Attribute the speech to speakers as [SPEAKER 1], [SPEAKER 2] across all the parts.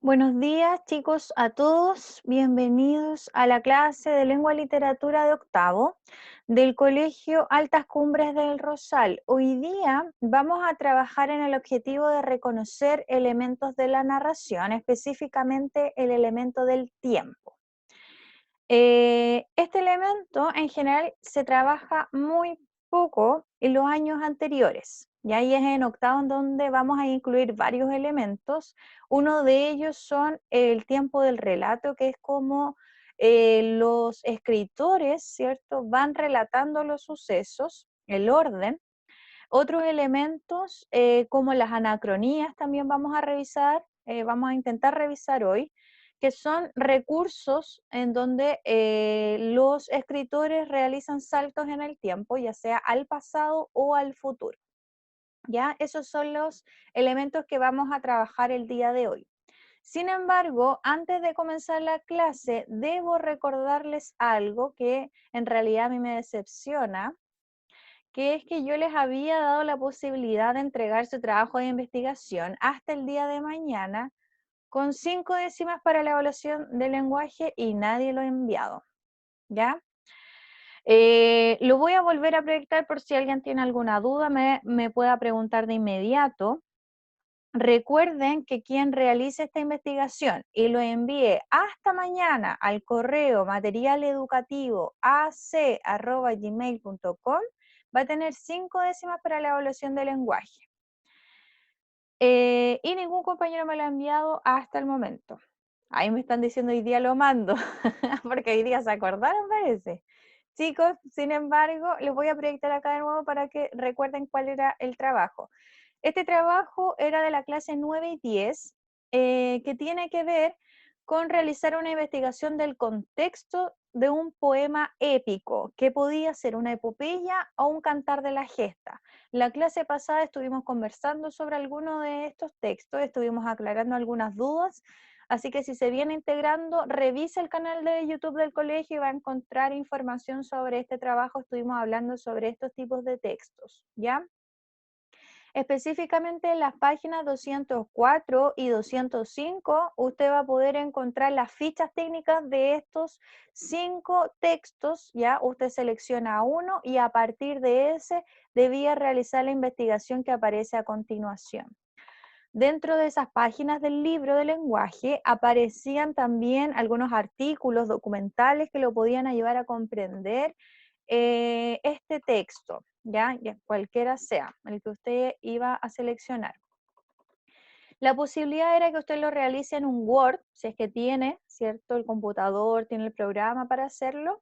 [SPEAKER 1] Buenos días, chicos, a todos. Bienvenidos a la clase de Lengua y Literatura de octavo del Colegio Altas Cumbres del Rosal. Hoy día vamos a trabajar en el objetivo de reconocer elementos de la narración, específicamente el elemento del tiempo. Este elemento en general se trabaja muy poco en los años anteriores. Y ahí es en octavo en donde vamos a incluir varios elementos. Uno de ellos son el tiempo del relato, que es como los escritores, ¿cierto?, van relatando los sucesos, el orden. Otros elementos, como las anacronías, también vamos a revisar, vamos a intentar revisar hoy, que son recursos en donde los escritores realizan saltos en el tiempo, ya sea al pasado o al futuro. ¿Ya? Esos son los elementos que vamos a trabajar el día de hoy. Sin embargo, antes de comenzar la clase, debo recordarles algo que en realidad a mí me decepciona, que es que yo les había dado la posibilidad de entregar su trabajo de investigación hasta el día de mañana con 5 décimas para la evaluación del lenguaje y nadie lo ha enviado, ¿ya? Lo voy a volver a proyectar por si alguien tiene alguna duda, me pueda preguntar de inmediato. Recuerden que quien realice esta investigación y lo envíe hasta mañana al correo materialeducativoac@gmail.com va a tener 5 décimas para la evaluación del lenguaje. Y ningún compañero me lo ha enviado hasta el momento. Ahí me están diciendo hoy día lo mando, porque hoy día se acordaron, parece. Chicos, sin embargo, les voy a proyectar acá de nuevo para que recuerden cuál era el trabajo. Este trabajo era de la clase 9 y 10, que tiene que ver con realizar una investigación del contexto de un poema épico, que podía ser una epopeya o un cantar de la gesta. La clase pasada estuvimos conversando sobre algunos de estos textos, estuvimos aclarando algunas dudas, así que si se viene integrando, revisa el canal de YouTube del colegio y va a encontrar información sobre este trabajo. Estuvimos hablando sobre estos tipos de textos, ¿ya? Específicamente en las páginas 204 y 205, usted va a poder encontrar las fichas técnicas de estos 5 textos, ¿ya? Usted selecciona uno y a partir de ese debía realizar la investigación que aparece a continuación. Dentro de esas páginas del libro de lenguaje aparecían también algunos artículos documentales que lo podían ayudar a comprender este texto, ¿ya? Cualquiera sea el que usted iba a seleccionar. La posibilidad era que usted lo realice en un Word, si es que tiene, ¿cierto? El computador, tiene el programa para hacerlo.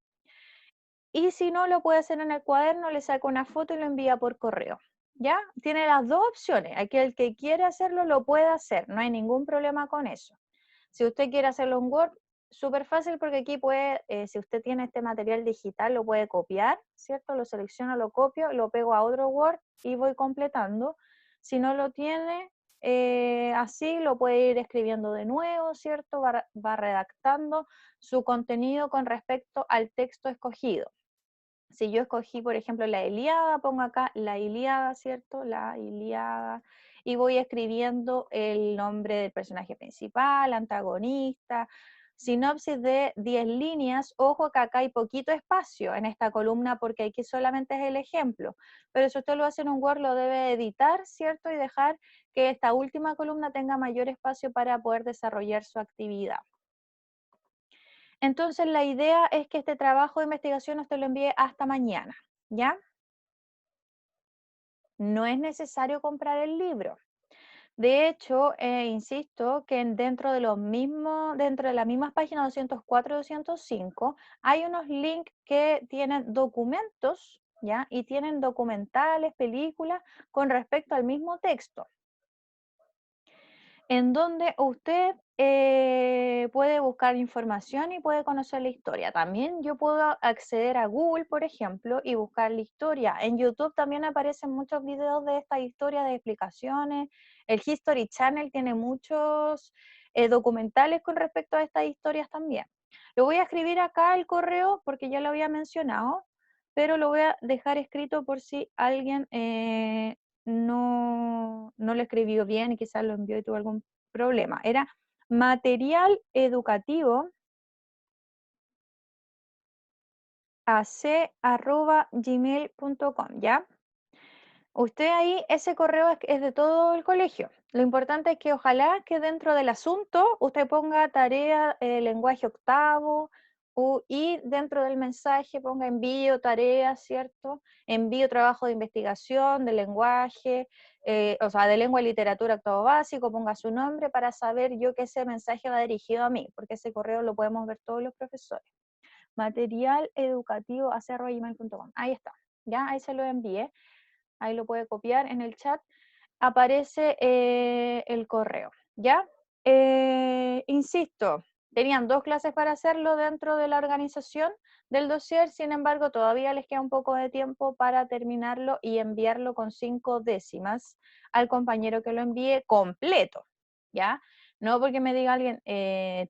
[SPEAKER 1] Y si no, lo puede hacer en el cuaderno, le saca una foto y lo envía por correo. ¿Ya? Tiene las dos opciones. Aquel que quiere hacerlo lo puede hacer, no hay ningún problema con eso. Si usted quiere hacerlo en Word, súper fácil porque aquí puede, si usted tiene este material digital, lo puede copiar, ¿cierto? Lo selecciono, lo copio, lo pego a otro Word y voy completando. Si no lo tiene así, lo puede ir escribiendo de nuevo, ¿cierto? Va redactando su contenido con respecto al texto escogido. Si yo escogí, por ejemplo, la Ilíada, pongo acá la Ilíada, ¿cierto? La Ilíada. Y voy escribiendo el nombre del personaje principal, antagonista, sinopsis de 10 líneas. Ojo que acá hay poquito espacio en esta columna porque aquí solamente es el ejemplo. Pero si usted lo hace en un Word, lo debe editar, ¿cierto? Y dejar que esta última columna tenga mayor espacio para poder desarrollar su actividad. Entonces, la idea es que este trabajo de investigación usted lo envíe hasta mañana, ¿ya? No es necesario comprar el libro. De hecho, insisto que dentro de los mismos, dentro de las mismas páginas 204 y 205, hay unos links que tienen documentos, ¿ya? Y tienen documentales, películas con respecto al mismo texto, en donde usted puede buscar información y puede conocer la historia. También yo puedo acceder a Google, por ejemplo, y buscar la historia. En YouTube también aparecen muchos videos de esta historia, de explicaciones. El History Channel tiene muchos documentales con respecto a estas historias también. Lo voy a escribir acá el correo porque ya lo había mencionado, pero lo voy a dejar escrito por si alguien no lo escribió bien y quizás lo envió y tuvo algún problema. Era material educativo ac@gmail.com, ¿ya? Usted ahí, ese correo es de todo el colegio. Lo importante es que ojalá que dentro del asunto usted ponga tarea, lenguaje octavo, y dentro del mensaje ponga envío, tarea, ¿cierto? Envío, trabajo de investigación, de lenguaje, o sea, de lengua y literatura octavo básico, ponga su nombre para saber yo que ese mensaje va dirigido a mí, porque ese correo lo podemos ver todos los profesores. Material educativo @gmail.com. Ahí está, ya, ahí se lo envié. Ahí lo puede copiar en el chat, aparece el correo, ¿ya? Insisto, tenían 2 clases para hacerlo dentro de la organización del dossier, sin embargo, todavía les queda un poco de tiempo para terminarlo y enviarlo con 5 décimas al compañero que lo envíe completo, ¿ya? No porque me diga alguien,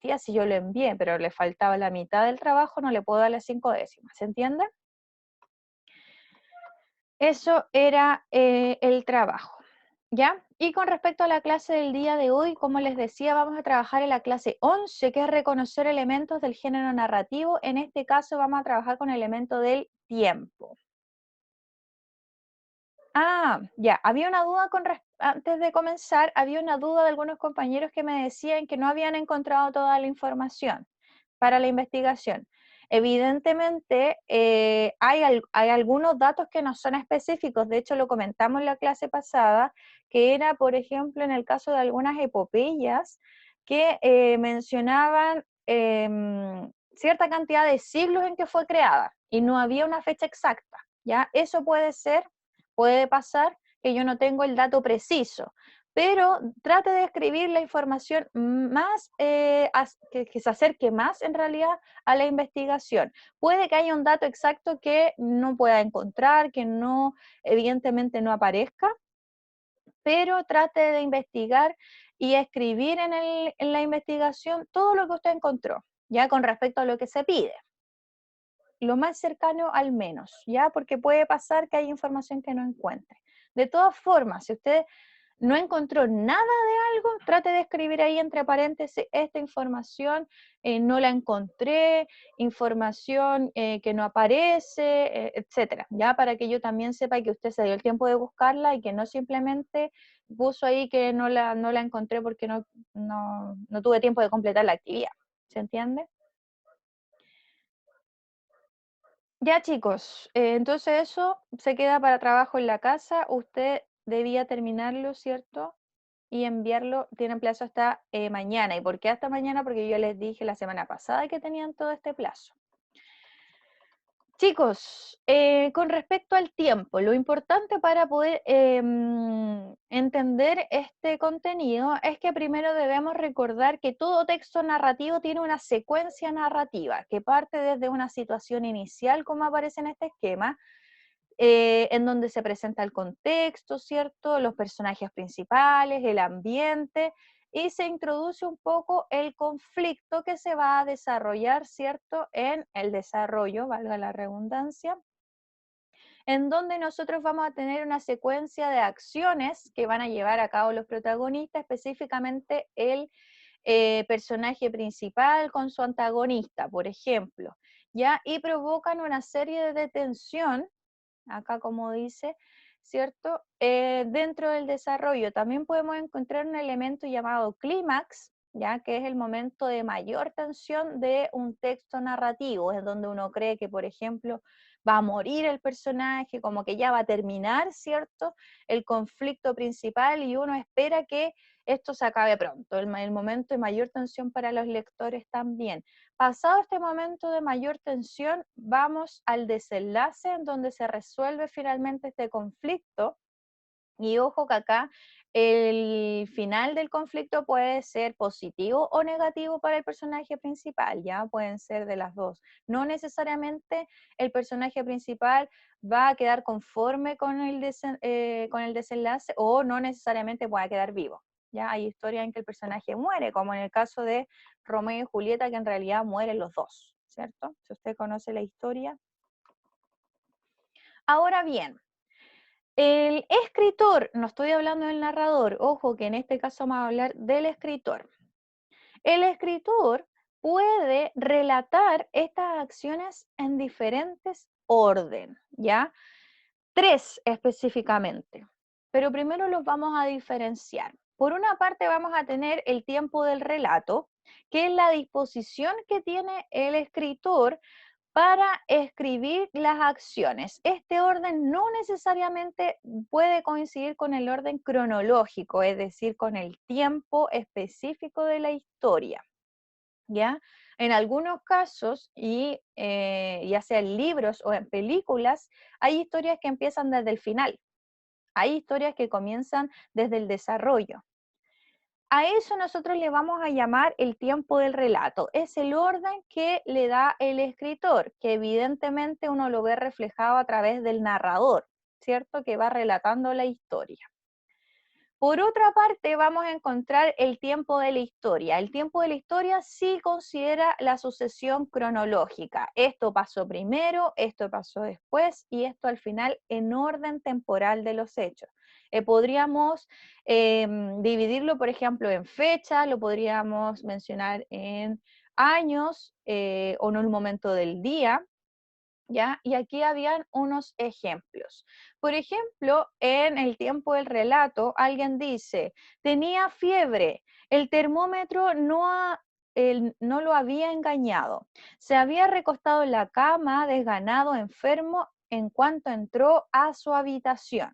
[SPEAKER 1] tía, si yo lo envié, pero le faltaba la mitad del trabajo, no le puedo dar las 5 décimas, ¿se entiende? Eso era el trabajo, ¿ya? Y con respecto a la clase del día de hoy, como les decía, vamos a trabajar en la clase 11, que es reconocer elementos del género narrativo. En este caso vamos a trabajar con el elemento del tiempo. Ya, había una duda antes de comenzar, había una duda de algunos compañeros que me decían que no habían encontrado toda la información para la investigación. Evidentemente, hay algunos datos que no son específicos, de hecho lo comentamos en la clase pasada, que era, por ejemplo, en el caso de algunas epopeyas que mencionaban cierta cantidad de siglos en que fue creada y no había una fecha exacta, ¿ya? Eso puede pasar que yo no tengo el dato preciso, pero trate de escribir la información más, que se acerque más en realidad a la investigación. Puede que haya un dato exacto que no pueda encontrar, que no, evidentemente no aparezca, pero trate de investigar y escribir en la investigación todo lo que usted encontró, ya con respecto a lo que se pide. Lo más cercano al menos, ¿ya? Porque puede pasar que hay información que no encuentre. De todas formas, si usted no encontró nada de algo, trate de escribir ahí entre paréntesis, esta información no la encontré, información que no aparece, etcétera, ya para que yo también sepa que usted se dio el tiempo de buscarla y que no simplemente puso ahí que no la encontré porque no tuve tiempo de completar la actividad. ¿Se entiende? Ya chicos, entonces eso se queda para trabajo en la casa. Usted debía terminarlo, ¿cierto? Y enviarlo, tienen plazo hasta mañana. ¿Y por qué hasta mañana? Porque yo les dije la semana pasada que tenían todo este plazo. Chicos, con respecto al tiempo, lo importante para poder entender este contenido es que primero debemos recordar que todo texto narrativo tiene una secuencia narrativa que parte desde una situación inicial, como aparece en este esquema, en donde se presenta el contexto, ¿cierto? Los personajes principales, el ambiente, y se introduce un poco el conflicto que se va a desarrollar, ¿cierto? En el desarrollo, valga la redundancia, en donde nosotros vamos a tener una secuencia de acciones que van a llevar a cabo los protagonistas, específicamente el personaje principal con su antagonista, por ejemplo, ¿ya? Y provocan una serie de tensión acá como dice, ¿cierto? Dentro del desarrollo también podemos encontrar un elemento llamado clímax, ya que es el momento de mayor tensión de un texto narrativo, es donde uno cree que, por ejemplo, va a morir el personaje, como que ya va a terminar, ¿cierto? El conflicto principal y uno espera que esto se acabe pronto, el momento de mayor tensión para los lectores también. Pasado este momento de mayor tensión, vamos al desenlace en donde se resuelve finalmente este conflicto. Y ojo que acá el final del conflicto puede ser positivo o negativo para el personaje principal, ya pueden ser de las dos. No necesariamente el personaje principal va a quedar conforme con el desenlace o no necesariamente pueda quedar vivo. Ya hay historias en que el personaje muere, como en el caso de Romeo y Julieta, que en realidad mueren los dos, ¿cierto? Si usted conoce la historia. Ahora bien, el escritor, no estoy hablando del narrador, ojo que en este caso vamos a hablar del escritor. El escritor puede relatar estas acciones en diferentes orden, ¿ya? 3 específicamente, pero primero los vamos a diferenciar. Por una parte vamos a tener el tiempo del relato, que es la disposición que tiene el escritor para escribir las acciones. Este orden no necesariamente puede coincidir con el orden cronológico, es decir, con el tiempo específico de la historia, ¿ya? En algunos casos, y ya sea en libros o en películas, hay historias que empiezan desde el final, hay historias que comienzan desde el desarrollo. A eso nosotros le vamos a llamar el tiempo del relato. Es el orden que le da el escritor, que evidentemente uno lo ve reflejado a través del narrador, ¿cierto? Que va relatando la historia. Por otra parte, vamos a encontrar el tiempo de la historia. El tiempo de la historia sí considera la sucesión cronológica. Esto pasó primero, esto pasó después y esto al final en orden temporal de los hechos. Podríamos dividirlo, por ejemplo, en fechas, lo podríamos mencionar en años o en un momento del día. ¿Ya? Y aquí habían unos ejemplos. Por ejemplo, en el tiempo del relato, alguien dice, tenía fiebre, el termómetro no lo había engañado, se había recostado en la cama, desganado, enfermo, en cuanto entró a su habitación.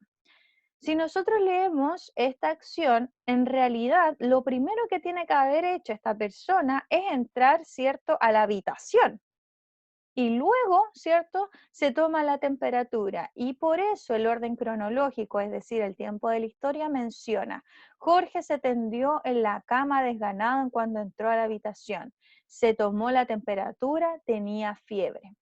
[SPEAKER 1] Si nosotros leemos esta acción, en realidad lo primero que tiene que haber hecho esta persona es entrar, ¿cierto?, a la habitación. Y luego, ¿cierto?, se toma la temperatura y por eso el orden cronológico, es decir, el tiempo de la historia, menciona, Jorge se tendió en la cama desganado en cuando entró a la habitación, se tomó la temperatura, tenía fiebre.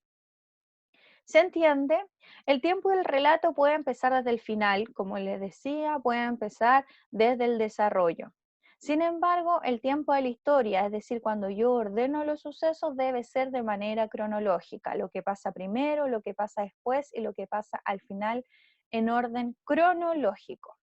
[SPEAKER 1] ¿Se entiende? El tiempo del relato puede empezar desde el final, como les decía, puede empezar desde el desarrollo. Sin embargo, el tiempo de la historia, es decir, cuando yo ordeno los sucesos, debe ser de manera cronológica, lo que pasa primero, lo que pasa después y lo que pasa al final en orden cronológico.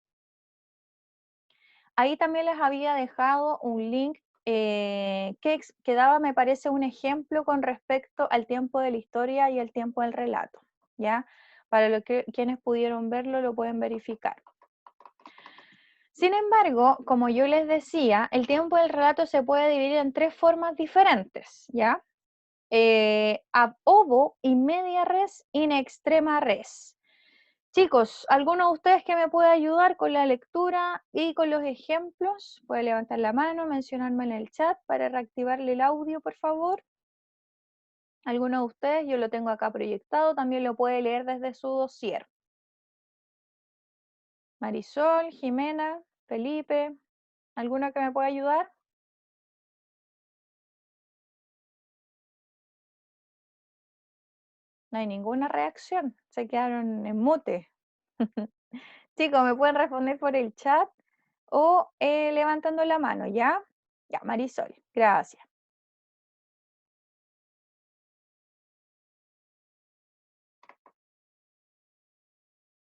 [SPEAKER 1] Ahí también les había dejado un link que daba, me parece, un ejemplo con respecto al tiempo de la historia y el tiempo del relato, ¿ya? Para quienes pudieron verlo, lo pueden verificar. Sin embargo, como yo les decía, el tiempo del relato se puede dividir en 3 formas diferentes, ¿ya? Ab ovo, in media res, in extrema res. Chicos, ¿alguno de ustedes que me puede ayudar con la lectura y con los ejemplos? Puede levantar la mano, mencionarme en el chat para reactivarle el audio, por favor. ¿Alguno de ustedes? Yo lo tengo acá proyectado, también lo puede leer desde su dossier. Marisol, Jimena, Felipe, ¿alguno que me pueda ayudar? No hay ninguna reacción, se quedaron en mute. Chicos, ¿me pueden responder por el chat o levantando la mano, ya? Ya, Marisol, gracias.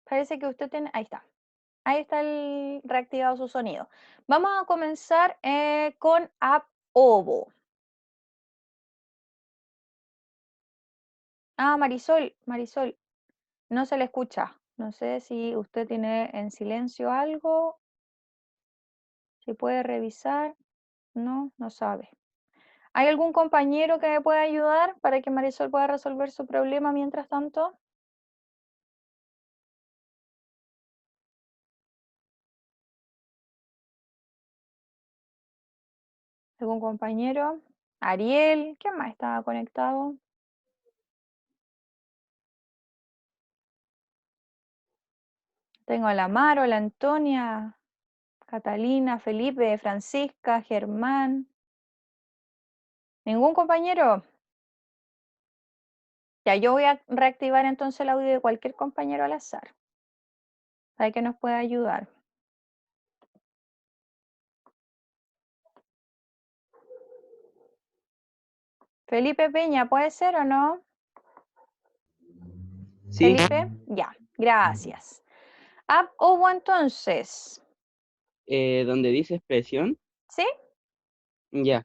[SPEAKER 1] Parece que usted tiene, ahí está. Ahí está el reactivado su sonido. Vamos a comenzar con ab ovo. Ah, Marisol, Marisol, no se le escucha. No sé si usted tiene en silencio algo, si puede revisar. No, no sabe. ¿Hay algún compañero que me pueda ayudar para que Marisol pueda resolver su problema mientras tanto? ¿Algún compañero? Ariel, ¿quién más estaba conectado? Tengo a la Maro, la Antonia, Catalina, Felipe, Francisca, Germán. ¿Ningún compañero? Ya, yo voy a reactivar entonces el audio de cualquier compañero al azar, para que nos pueda ayudar. Felipe Peña, ¿puede ser o no?
[SPEAKER 2] Sí,
[SPEAKER 1] Felipe, ya, gracias. Ab ovo entonces,
[SPEAKER 2] donde dice expresión,
[SPEAKER 1] ¿sí?
[SPEAKER 2] ya.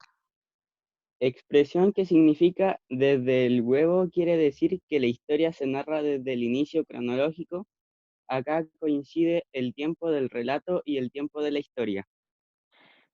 [SPEAKER 2] Expresión que significa desde el huevo quiere decir que la historia se narra desde el inicio cronológico. Acá coincide el tiempo del relato y el tiempo de la historia.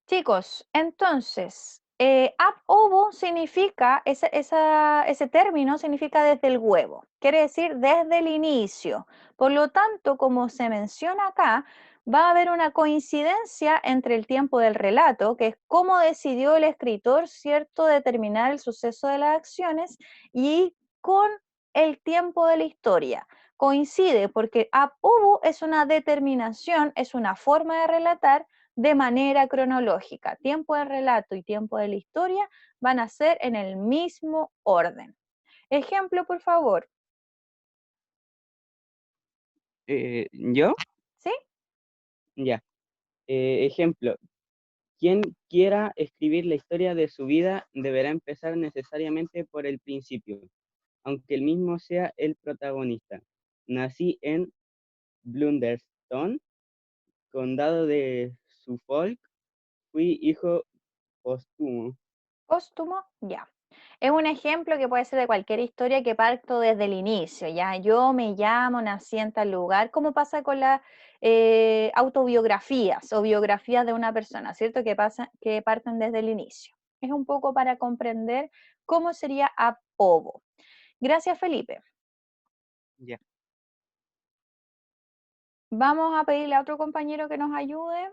[SPEAKER 1] Chicos, entonces, ab ovo significa, ese término significa desde el huevo, quiere decir desde el inicio. Por lo tanto, como se menciona acá, va a haber una coincidencia entre el tiempo del relato, que es cómo decidió el escritor, ¿cierto?, determinar el suceso de las acciones, y con el tiempo de la historia. Coincide porque ab ovo es una determinación, es una forma de relatar de manera cronológica. Tiempo del relato y tiempo de la historia van a ser en el mismo orden. Ejemplo, por favor.
[SPEAKER 2] ¿Yo?
[SPEAKER 1] ¿Sí?
[SPEAKER 2] Ya. Ejemplo, quien quiera escribir la historia de su vida deberá empezar necesariamente por el principio, aunque el mismo sea el protagonista. Nací en Blunderstone, condado de Suffolk, fui hijo póstumo.
[SPEAKER 1] Póstumo, ya. Es un ejemplo que puede ser de cualquier historia que parto desde el inicio, ya. Yo me llamo, nací en tal lugar, como pasa con las autobiografías o biografías de una persona, ¿cierto? Que parten desde el inicio. Es un poco para comprender cómo sería ab ovo. Gracias, Felipe.
[SPEAKER 2] Ya.
[SPEAKER 1] Vamos a pedirle a otro compañero que nos ayude.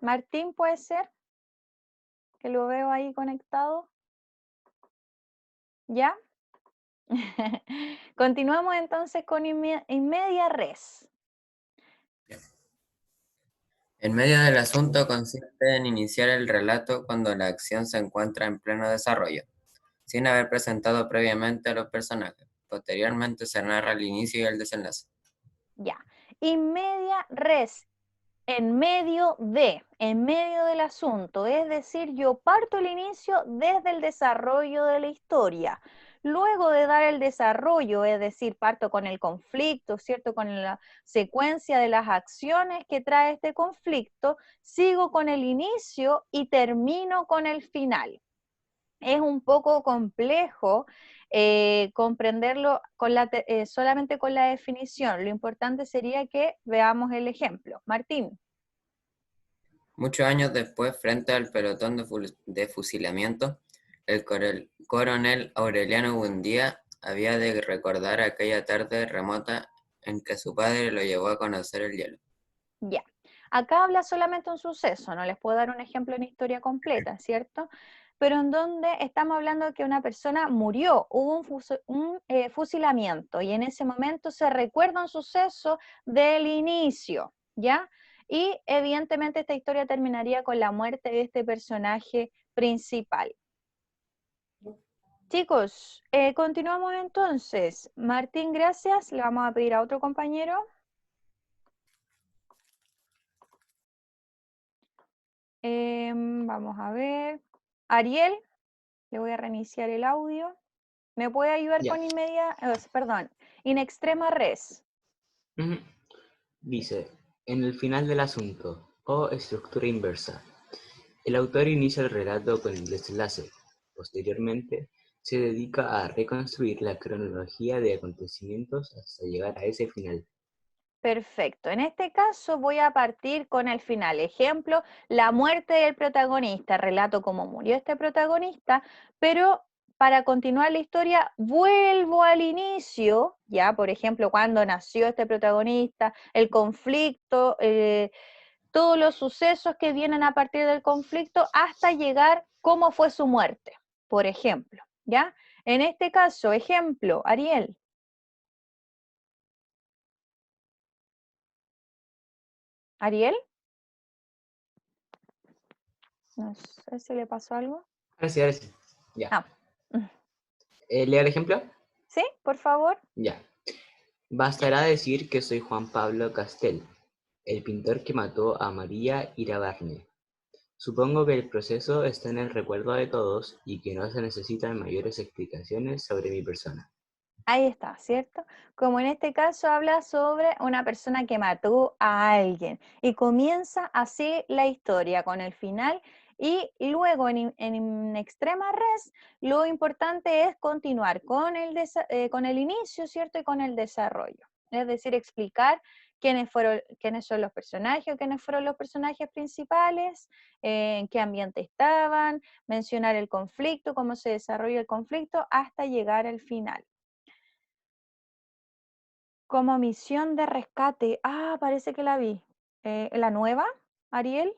[SPEAKER 1] Martín, ¿puede ser? Que lo veo ahí conectado. ¿Ya? Continuamos entonces con in media res.
[SPEAKER 3] El medio del asunto consiste en iniciar el relato cuando la acción se encuentra en pleno desarrollo, sin haber presentado previamente a los personajes. Posteriormente se narra el inicio y el desenlace.
[SPEAKER 1] Ya. In media res. En medio del asunto, es decir, yo parto el inicio desde el desarrollo de la historia. Luego de dar el desarrollo, es decir, parto con el conflicto, ¿cierto? Con la secuencia de las acciones que trae este conflicto, sigo con el inicio y termino con el final. Es un poco complejo comprenderlo solamente con la definición. Lo importante sería que veamos el ejemplo. Martín.
[SPEAKER 3] Muchos años después, frente al pelotón de fusilamiento, el coronel Aureliano Buendía había de recordar aquella tarde remota en que su padre lo llevó a conocer el hielo.
[SPEAKER 1] Ya. Acá habla solamente un suceso, no les puedo dar un ejemplo en historia completa, ¿cierto? Pero en donde estamos hablando de que una persona murió, hubo un fusilamiento y en ese momento se recuerda un suceso del inicio, ¿ya? Y evidentemente esta historia terminaría con la muerte de este personaje principal. Chicos, continuamos entonces. Martín, gracias. Le vamos a pedir a otro compañero. Vamos a ver. Ariel, le voy a reiniciar el audio. ¿Me puede ayudar
[SPEAKER 4] Ya.
[SPEAKER 1] con perdón, in extrema res?
[SPEAKER 4] Ujú. Dice, en el final del asunto, o estructura inversa, el autor inicia el relato con el desenlace. Posteriormente, se dedica a reconstruir la cronología de acontecimientos hasta llegar a ese final.
[SPEAKER 1] Perfecto. En este caso voy a partir con el final. Ejemplo, la muerte del protagonista. Relato cómo murió este protagonista, pero para continuar la historia vuelvo al inicio, ya, por ejemplo, cuando nació este protagonista, el conflicto, todos los sucesos que vienen a partir del conflicto hasta llegar cómo fue su muerte, por ejemplo, ¿ya? En este caso, ejemplo, Ariel. ¿Ariel? No sé si le pasó algo.
[SPEAKER 4] Ahora sí. Ya.
[SPEAKER 1] Ah,
[SPEAKER 4] ¿Lea el ejemplo?
[SPEAKER 1] ¿sí? Por favor.
[SPEAKER 4] Ya. Bastará decir que soy Juan Pablo Castel, el pintor que mató a María Irabarne. Supongo que el proceso está en el recuerdo de todos y que no se necesitan mayores explicaciones sobre mi persona.
[SPEAKER 1] Ahí está, ¿cierto? Como en este caso habla sobre una persona que mató a alguien y comienza así la historia con el final Y luego en extrema res, lo importante es continuar con el inicio, ¿cierto? Y con el desarrollo. Es decir, explicar quiénes son los personajes, o quiénes fueron los personajes principales, en qué ambiente estaban, mencionar el conflicto, cómo se desarrolla el conflicto, hasta llegar al final. Como misión de rescate, parece que la vi. ¿La nueva, Ariel?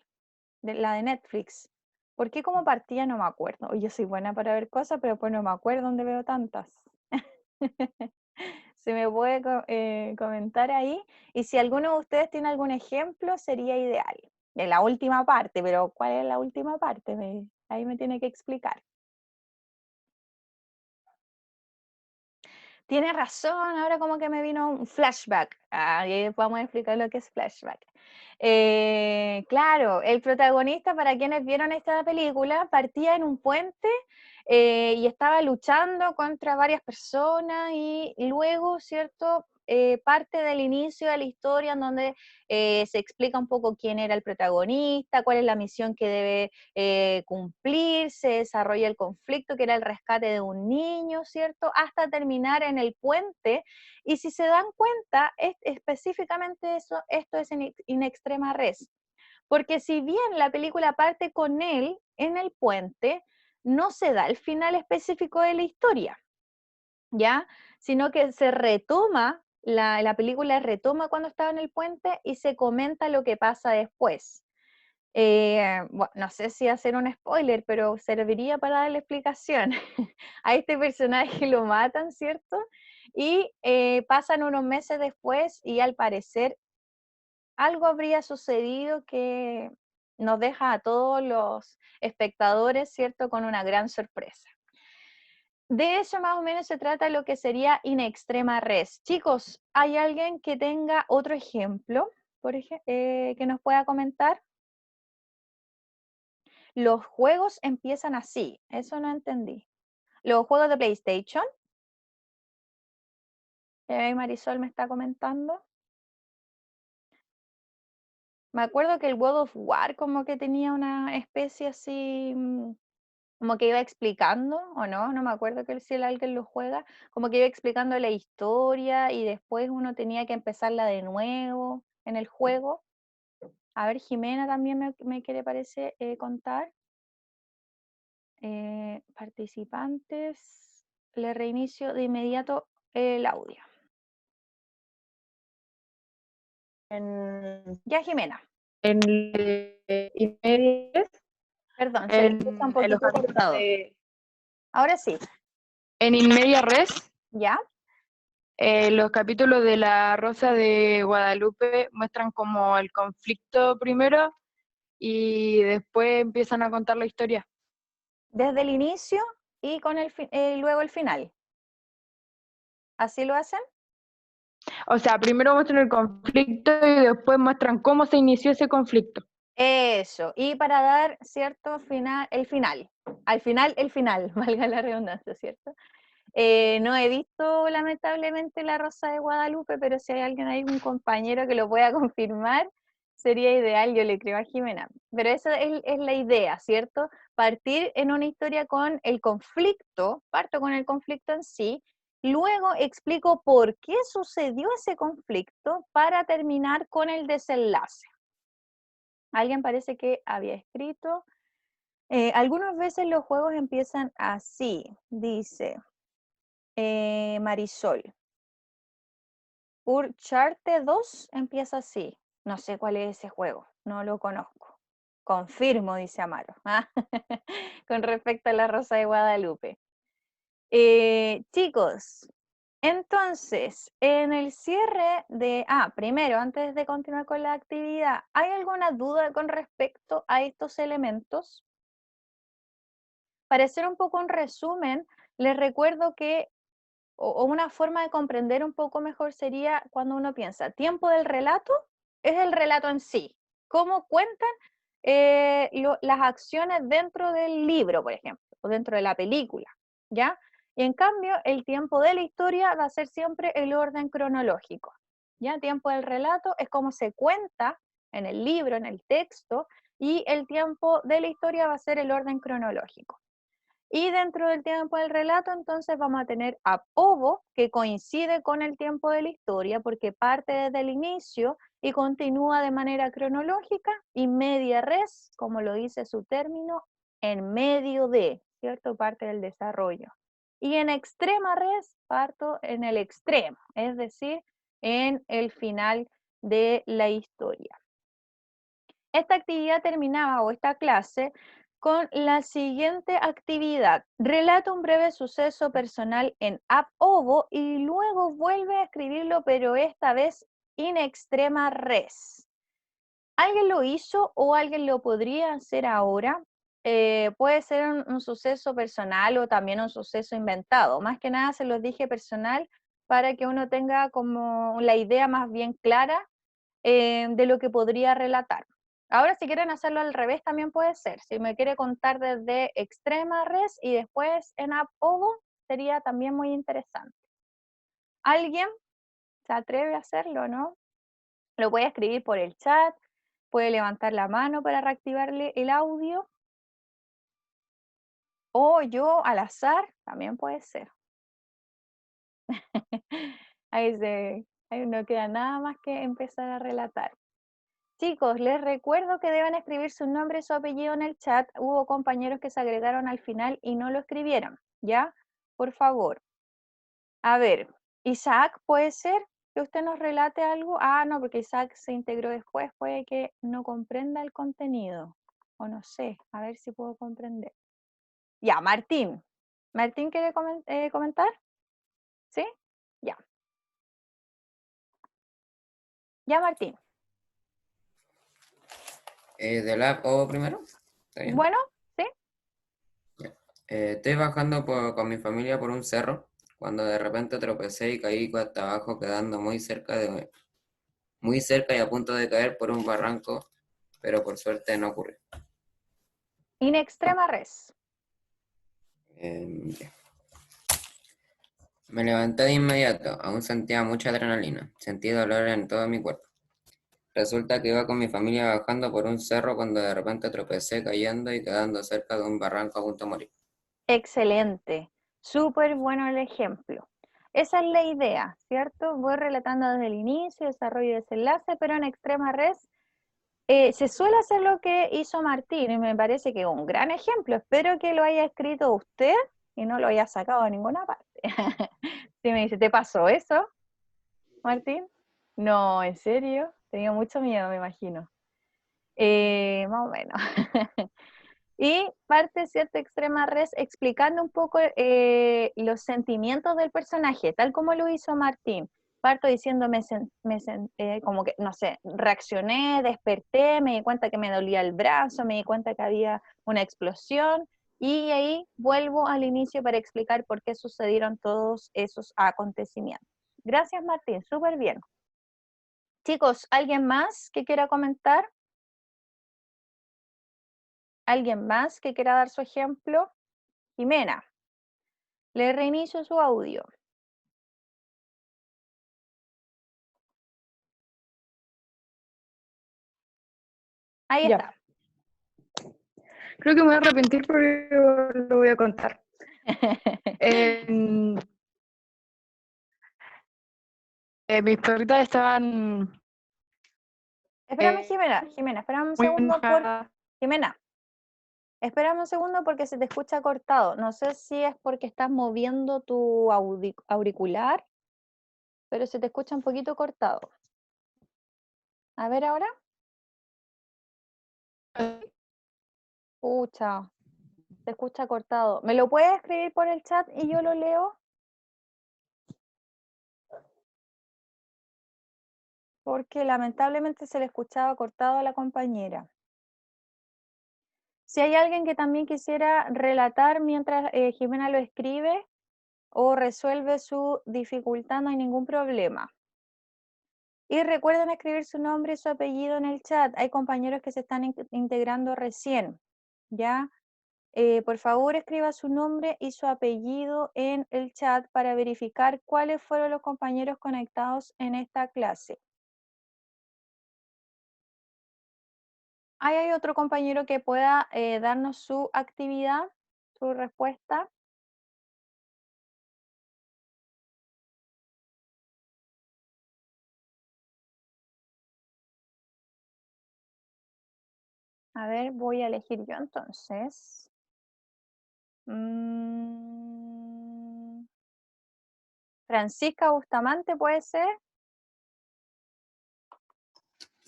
[SPEAKER 1] La de Netflix. ¿Por qué como partida no me acuerdo? Oye, yo soy buena para ver cosas, pero pues no me acuerdo dónde veo tantas. Se me puede comentar ahí. Y si alguno de ustedes tiene algún ejemplo, sería ideal. De la última parte, pero ¿cuál es la última parte? Ahí me tiene que explicar. Tiene razón, ahora como que me vino un flashback. Vamos a explicar lo que es flashback. Claro, el protagonista, para quienes vieron esta película, partía en un puente y estaba luchando contra varias personas y luego, ¿cierto? Parte del inicio de la historia en donde se explica un poco quién era el protagonista, cuál es la misión que debe cumplir, se desarrolla el conflicto que era el rescate de un niño, ¿cierto? Hasta terminar en el puente. Y si se dan cuenta, específicamente esto es in extrema res. Porque si bien la película parte con él en el puente, no se da el final específico de la historia, ¿ya? Sino que se retoma, la película retoma cuando estaba en el puente y se comenta lo que pasa después. Bueno, no sé si hacer un spoiler, pero serviría para darle explicación. A este personaje lo matan, ¿cierto? Y pasan unos meses después y al parecer algo habría sucedido que nos deja a todos los espectadores, ¿cierto?, con una gran sorpresa. De eso más o menos se trata lo que sería in extrema res. Chicos, ¿hay alguien que tenga otro ejemplo, que nos pueda comentar? Los juegos empiezan así, eso no entendí. Los juegos de PlayStation, Marisol me está comentando. Me acuerdo que el God of War como que tenía una especie así, como que iba explicando, o no me acuerdo que si alguien lo juega, como que iba explicando la historia y después uno tenía que empezarla de nuevo en el juego. A ver, Jimena también me quiere contar. Participantes, le reinicio de inmediato el audio. Ya, Jimena.
[SPEAKER 5] En Inmedias,
[SPEAKER 1] Perdón, se le escucha un poquito cortado. Ahora sí.
[SPEAKER 5] En Inmedia Res,
[SPEAKER 1] ¿Ya?
[SPEAKER 5] los capítulos de La Rosa de Guadalupe muestran como el conflicto primero y después empiezan a contar la historia.
[SPEAKER 1] Desde el inicio y con luego el final. ¿Así lo hacen?
[SPEAKER 5] O sea, primero muestran el conflicto y después muestran cómo se inició ese conflicto.
[SPEAKER 1] Eso, y para dar cierto final, el final, valga la redundancia, ¿cierto? No he visto lamentablemente La Rosa de Guadalupe, pero si hay alguien ahí, un compañero que lo pueda confirmar, sería ideal, yo le creo a Jimena. Pero esa es la idea, ¿cierto? Partir en una historia con el conflicto, parto con el conflicto en sí, luego explico por qué sucedió ese conflicto para terminar con el desenlace. Alguien parece que había escrito. Algunas veces los juegos empiezan así, dice Marisol. Uncharted 2 empieza así. No sé cuál es ese juego, no lo conozco. Confirmo, dice Amaro, con respecto a La Rosa de Guadalupe. Chicos, entonces, en el cierre de... primero, antes de continuar con la actividad, ¿hay alguna duda con respecto a estos elementos? Para hacer un poco un resumen, les recuerdo que o una forma de comprender un poco mejor sería cuando uno piensa, tiempo del relato es el relato en sí, cómo cuentan las acciones dentro del libro, por ejemplo, o dentro de la película, ¿ya? Y en cambio, el tiempo de la historia va a ser siempre el orden cronológico, ¿ya? Tiempo del relato es cómo se cuenta en el libro, en el texto, y el tiempo de la historia va a ser el orden cronológico. Y dentro del tiempo del relato, entonces vamos a tener ab ovo, que coincide con el tiempo de la historia, porque parte desde el inicio y continúa de manera cronológica, y media res, como lo dice su término, en medio de, ¿cierto? Parte del desarrollo. Y en extrema res, parto en el extremo, es decir, en el final de la historia. Esta actividad terminaba, o esta clase, con la siguiente actividad. Relata un breve suceso personal en ab ovo y luego vuelve a escribirlo, pero esta vez in extrema res. ¿Alguien lo hizo o alguien lo podría hacer ahora? Puede ser un suceso personal o también un suceso inventado. Más que nada se los dije personal para que uno tenga como la idea más bien clara de lo que podría relatar. Ahora, si quieren hacerlo al revés, también puede ser. Si me quiere contar desde extrema res y después en ab ovo, sería también muy interesante. ¿Alguien se atreve a hacerlo, no? Lo puede escribir por el chat, puede levantar la mano para reactivarle el audio, o yo al azar, también puede ser. Ahí no queda nada más que empezar a relatar. Chicos, les recuerdo que deben escribir su nombre y su apellido en el chat. Hubo compañeros que se agregaron al final y no lo escribieron, ¿ya? Por favor. A ver, Isaac, ¿puede ser que usted nos relate algo? Ah, no, porque Isaac se integró después, puede que no comprenda el contenido. O no sé, a ver si puedo comprender. Ya, Martín. ¿Martín quiere comentar? ¿Sí? Ya. Ya, Martín.
[SPEAKER 3] ¿Del app o primero? ¿Está bien?
[SPEAKER 1] Bueno, ¿sí?
[SPEAKER 3] Estoy bajando con mi familia por un cerro, cuando de repente tropecé y caí cuesta abajo, quedando muy cerca y a punto de caer por un barranco, pero por suerte no ocurrió.
[SPEAKER 1] In extrema res.
[SPEAKER 3] Ya. Me levanté de inmediato, aún sentía mucha adrenalina, sentí dolor en todo mi cuerpo. Resulta que iba con mi familia bajando por un cerro cuando de repente tropecé cayendo y quedando cerca de un barranco a punto de morir.
[SPEAKER 1] Excelente, súper bueno el ejemplo. Esa es la idea, ¿cierto? Voy relatando desde el inicio, desarrollo y desenlace, pero en extrema res se suele hacer lo que hizo Martín y me parece que es un gran ejemplo. Espero que lo haya escrito usted y no lo haya sacado de ninguna parte. Si me dice, ¿te pasó eso, Martín? No, ¿en serio? Tenía mucho miedo, me imagino. Más o menos. Y parte, ¿cierto? Extrema res explicando un poco los sentimientos del personaje, tal como lo hizo Martín. Parto diciendo, como que, no sé, reaccioné, desperté, me di cuenta que me dolía el brazo, me di cuenta que había una explosión, y ahí vuelvo al inicio para explicar por qué sucedieron todos esos acontecimientos. Gracias, Martín, súper bien. Chicos, ¿alguien más que quiera comentar? ¿Alguien más que quiera dar su ejemplo? Jimena, le reinicio su audio. Ahí
[SPEAKER 5] Ya.
[SPEAKER 1] está.
[SPEAKER 5] Creo que me voy a arrepentir, pero lo voy a contar. Mis perritas estaban
[SPEAKER 1] Espérame, Jimena, espérame un
[SPEAKER 5] muy
[SPEAKER 1] segundo
[SPEAKER 5] enojadas.
[SPEAKER 1] Jimena, espérame un segundo porque se te escucha cortado. No sé si es porque estás moviendo tu auricular, pero se te escucha un poquito cortado. A ver ahora. Escucha, se escucha cortado. ¿Me lo puedes escribir por el chat y yo lo leo? Porque lamentablemente se le escuchaba cortado a la compañera. Si hay alguien que también quisiera relatar mientras Jimena lo escribe o resuelve su dificultad, no hay ningún problema. Y recuerden escribir su nombre y su apellido en el chat. Hay compañeros que se están integrando recién, ¿ya? Por favor, escriba su nombre y su apellido en el chat para verificar cuáles fueron los compañeros conectados en esta clase. ¿Ahí hay otro compañero que pueda darnos su actividad, su respuesta? A ver, voy a elegir yo entonces. Francisca Bustamante, ¿puede ser?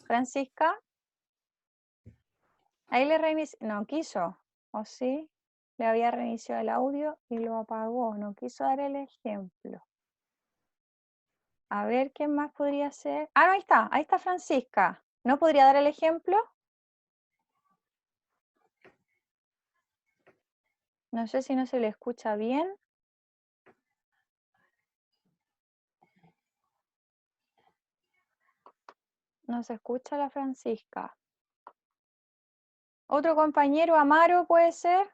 [SPEAKER 1] Francisca. Ahí le reinició, no quiso, ¿o sí? Le había reiniciado el audio y lo apagó, no quiso dar el ejemplo. A ver, ¿quién más podría ser? Ah, no, ahí está Francisca. ¿No podría dar el ejemplo? No sé si no se le escucha bien. No se escucha la Francisca. ¿Otro compañero, Amaro, puede ser?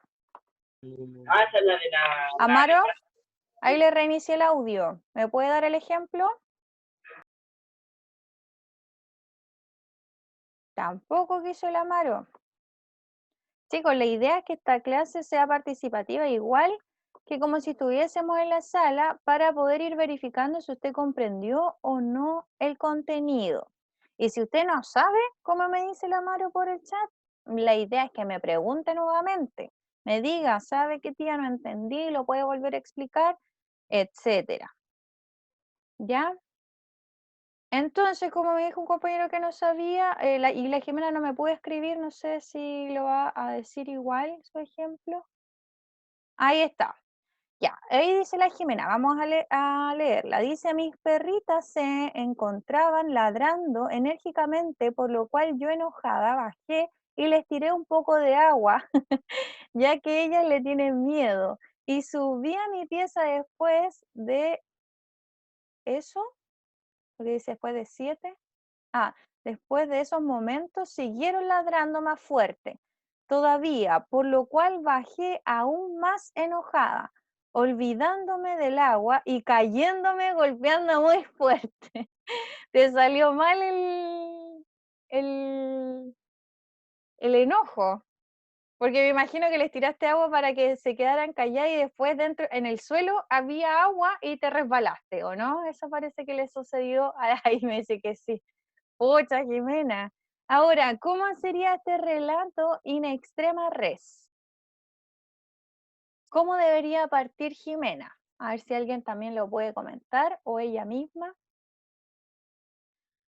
[SPEAKER 2] Ah, esa es la de la...
[SPEAKER 1] Amaro, ahí le reinicié el audio. ¿Me puede dar el ejemplo? Tampoco quiso el Amaro. Chicos, la idea es que esta clase sea participativa igual que como si estuviésemos en la sala para poder ir verificando si usted comprendió o no el contenido. Y si usted no sabe, como me dice el Amaro por el chat, la idea es que me pregunte nuevamente, me diga, ¿sabe qué tía no entendí? ¿Lo puede volver a explicar? Etcétera. ¿Ya? Entonces, como me dijo un compañero que no sabía, y la Jimena no me puede escribir, no sé si lo va a decir igual su ejemplo. Ahí está. Ya, ahí dice la Jimena, vamos a leerla. Dice, mis perritas se encontraban ladrando enérgicamente, por lo cual yo enojada bajé y les tiré un poco de agua, ya que ellas le tienen miedo. Y subí a mi pieza después de eso, porque dice después de 7. Después de esos momentos siguieron ladrando más fuerte todavía, por lo cual bajé aún más enojada, olvidándome del agua y cayéndome golpeando muy fuerte. Te salió mal el enojo, porque me imagino que les tiraste agua para que se quedaran calladas y después dentro en el suelo había agua y te resbalaste, ¿o no? Eso parece que le sucedió. Ahí me dice que sí. Pucha, Jimena. Ahora, ¿cómo sería este relato in extrema res? ¿Cómo debería partir Jimena? A ver si alguien también lo puede comentar o ella misma.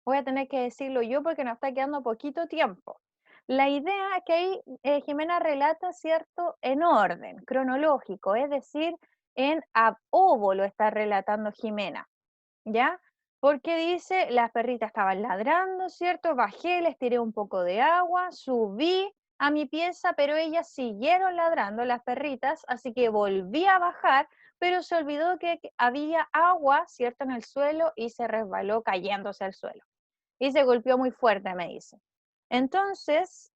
[SPEAKER 1] Voy a tener que decirlo yo porque nos está quedando poquito tiempo. La idea es que ahí Jimena relata, ¿cierto?, en orden cronológico, es decir, en ab ovo lo está relatando Jimena, ¿ya? Porque dice, las perritas estaban ladrando, ¿cierto? Bajé, les tiré un poco de agua, subí a mi pieza, pero ellas siguieron ladrando, las perritas, así que volví a bajar, pero se olvidó que había agua, ¿cierto?, en el suelo y se resbaló cayéndose al suelo. Y se golpeó muy fuerte, me dice. Entonces,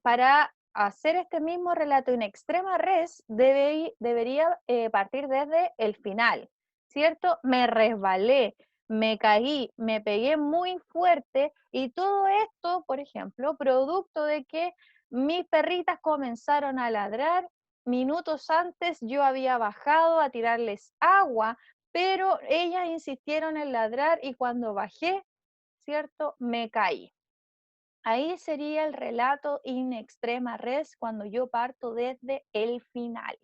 [SPEAKER 1] para hacer este mismo relato in extrema res, debería partir desde el final, ¿cierto? Me resbalé, me caí, me pegué muy fuerte y todo esto, por ejemplo, producto de que mis perritas comenzaron a ladrar. Minutos antes yo había bajado a tirarles agua, pero ellas insistieron en ladrar y cuando bajé, ¿cierto?, me caí. Ahí sería el relato in extrema res cuando yo parto desde el final.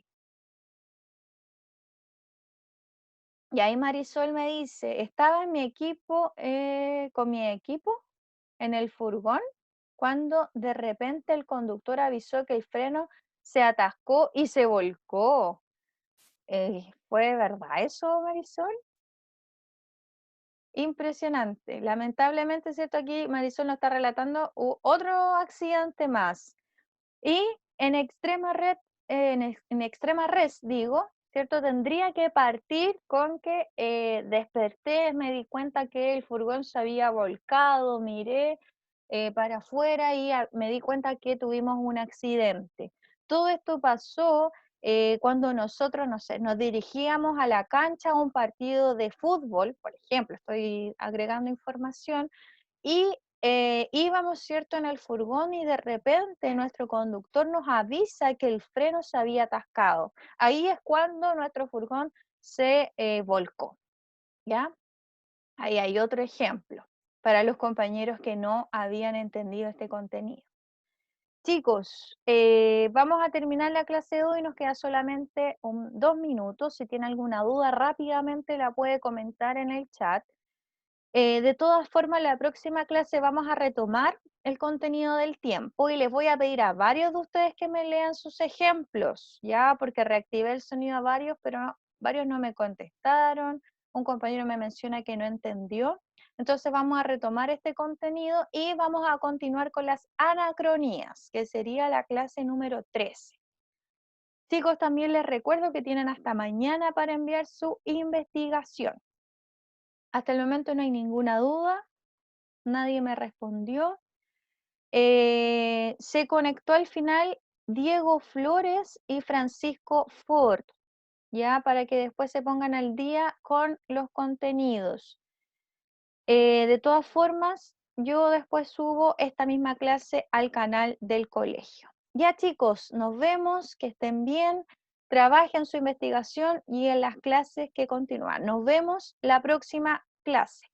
[SPEAKER 1] Y ahí Marisol me dice, estaba en mi equipo, con mi equipo en el furgón, cuando de repente el conductor avisó que el freno se atascó y se volcó. ¿Fue verdad eso, Marisol? Impresionante. Lamentablemente, ¿cierto? Aquí Marisol nos está relatando otro accidente más. Y en extrema red, en extrema res, digo, ¿cierto? Tendría que partir con que desperté, me di cuenta que el furgón se había volcado, miré para afuera y me di cuenta que tuvimos un accidente. Todo esto pasó cuando nosotros, no sé, nos dirigíamos a la cancha a un partido de fútbol, por ejemplo, estoy agregando información, y íbamos, ¿cierto?, en el furgón y de repente nuestro conductor nos avisa que el freno se había atascado. Ahí es cuando nuestro furgón se volcó, ¿ya? Ahí hay otro ejemplo para los compañeros que no habían entendido este contenido. Chicos, vamos a terminar la clase de hoy, nos queda solamente 2 minutos. Si tiene alguna duda, rápidamente la puede comentar en el chat. De todas formas, la próxima clase vamos a retomar el contenido del tiempo y les voy a pedir a varios de ustedes que me lean sus ejemplos, ¿ya? Porque reactivé el sonido a varios, pero varios no me contestaron. Un compañero me menciona que no entendió. Entonces vamos a retomar este contenido y vamos a continuar con las anacronías, que sería la clase número 13. Chicos, también les recuerdo que tienen hasta mañana para enviar su investigación. Hasta el momento no hay ninguna duda, nadie me respondió. Se conectó al final Diego Flores y Francisco Ford, ya para que después se pongan al día con los contenidos. De todas formas, yo después subo esta misma clase al canal del colegio. Ya chicos, nos vemos, que estén bien, trabajen su investigación y en las clases que continúan. Nos vemos la próxima clase.